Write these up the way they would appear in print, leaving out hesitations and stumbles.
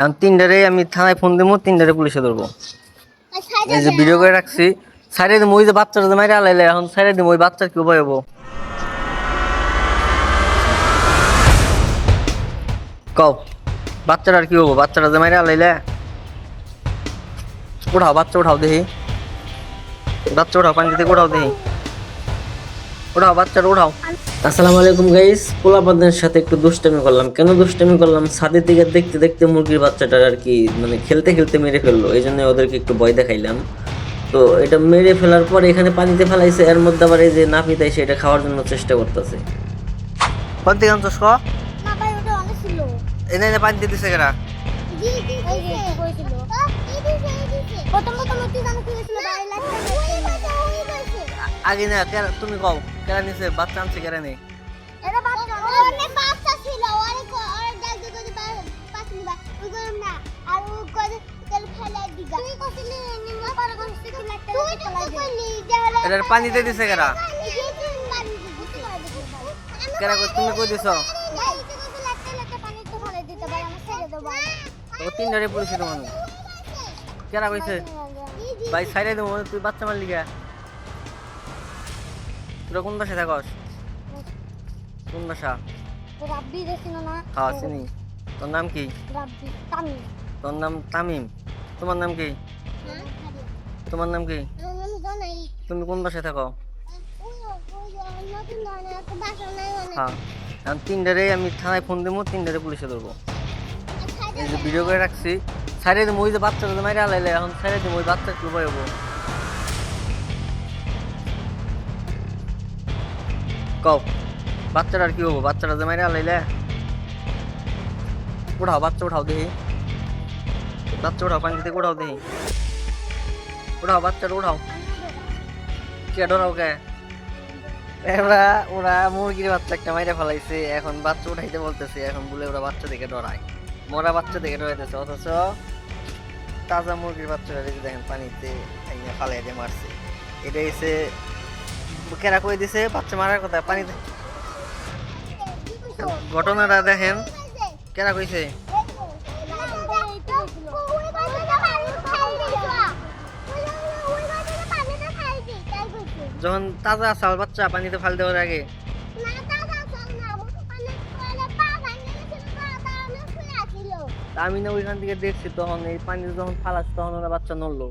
এখন তিনটারে আমি থানায় ফোন দেবো, তিনটারে পুলিশে ধরবো। এই যে ভিডিও করে রাখছি, সাইডে দিম ওই যে বাচ্চাটা যে মাইরে আলাইলে, এখন সাইডে দিম ওই বাচ্চার কি উপায় হবো কও? বাচ্চাটা আর কি হবো? বাচ্চাটা যে মাইরে আলাইলে উঠাও, বাচ্চা উঠাও দেখি, বাচ্চা উঠাও, পানি থেকে উঠাও দেখি, উঠাও বাচ্চাটা উঠাও। আসসালামু আলাইকুম গাইস, পোলাপানের সাথে একটু দুষ্টামি করলাম। কেন দুষ্টামি করলাম? ছাদের দিকে দেখতে দেখতে মুরগির বাচ্চাটার আর কি মানে খেলতে খেলতে মেরে ফেললো, এই জন্য ওদেরকে একটু ভয় দেখাইলাম। তো এটা মেরে ফেলার পর এখানে পানিতে ফেলাইছে, এর মধ্যে আবার এই যে নাপিত এসে এটা খাওয়ার জন্য চেষ্টা করতেছে। পানি আনছস ক? না ভাই, ওটা অনেক ছিল। এনে এনে পানি দিতেছে কেরা? জি জি এই যে কইছিল প্রথম প্রথম জানো কি হয়েছিল ভাই? লাগছে ওই গেছে আগে না কেরা, তুমি কও কেরা নিছে? বাচ্চা আনছে কেরা নেই? এটা বাচ্চা অনেক বাচ্চা ছিল, অনেক অনেক জায়গা করে বাচ্চা নিবা ওই গরম না। আর ও করে তেল ফেলাই দিগা। তুই কইছিলি নিমা পারে কোন থেকে লাগতে তুই তো কইলি যারা এটার পানি দিয়ে দিছে কেরা? কেরা কই? তুমি কই দিছো? তো তিনটারে পুলিশে দেবো আমি। কেরা কইছে? ভাই সাইডে দেবো, তুই বাচ্চা মারলি কে? তোরা কোন বাসায় থাকস? কোন বাসা? রাব্বি দেখিনো না? হ্যাঁ চিনি। তোর নাম কি? রাব্বি তামিম। তোর নাম তামিম? তোমার নাম কি? তোমার নাম কি? তুমি কোন বাসায় থাকো? হ্যাঁ, এখন তিনটারে আমি থানায় ফোন দেবো, তিনটারে পুলিশে ধরবো। এই যে ভিডিও করে রাখছি, সাইডে দেবো ওই যে বাচ্চাটা যে মাইরে আলাইলে, এখন সাইডে দেবো ওই বাচ্চার কি উপায় হবো কও? বাচ্চাটা আর কি হবো? বাচ্চাটা যে মাইরে আলাইলে উঠাও, বাচ্চা উঠাও দেখি, বাচ্চা উঠাও, পানি থেকে উঠাও দেখি, উঠাও বাচ্চাটা উঠাও। কে ডরাও কে? ওরা ওরা মুরগির বাচ্চা একটা মাইরে ফেলাইছে, এখন বাচ্চা উঠাইতে বলতেছে, এখন বলে ওরা বাচ্চা দেখে ডরায়, মরা বাচ্চা দেখে ডরাইতেছে, অথচ তাজা মুরগির বাচ্চাটা দেখেন পানিতে ফালাই দিয়ে মারছে। এটা এসে কেরা কই দিছে বাচ্চা মারার কথা পানিতে? ঘটনাটা দেখেন, কেরা কইছে? যখন তাজা চাল বাচ্চা পানিতে ফাল দেওয়ার আগে আমি না ওইখান থেকে দেখছি, তখন এই পানি যখন ফালাস তখন ওরা বাচ্চা নড়লো।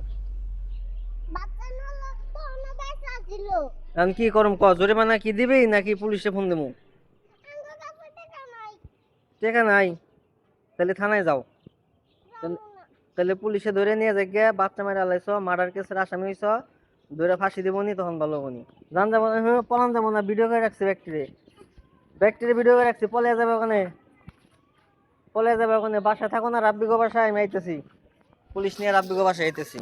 এখন কি করম ক? জরিমানা কি দিবেই নাকি পুলিশে ফোন দেবো? টাকা নাই? তাহলে থানায় যাও, তাহলে পুলিশে ধরে নিয়ে যাই গিয়া, বাচ্চা মারা লাইছ, মার্ডার কেসের আসামি হইছ, ধরে ফাঁসি দিব নি, তখন ভালো হবনি। জান যাবো না, পলান যাবো না, ভিডিও করে রাখছি, ব্যাকটেরিয়া ভিডিও করে রাখছি, পলে যাবে ওখানে, পলে যাবে ওখানে। বাসায় থাকো না, রাব্বিগো বাসায় আমি আইতেছি, পুলিশ নিয়ে রাব্বিগো বাসায় আইতেছি।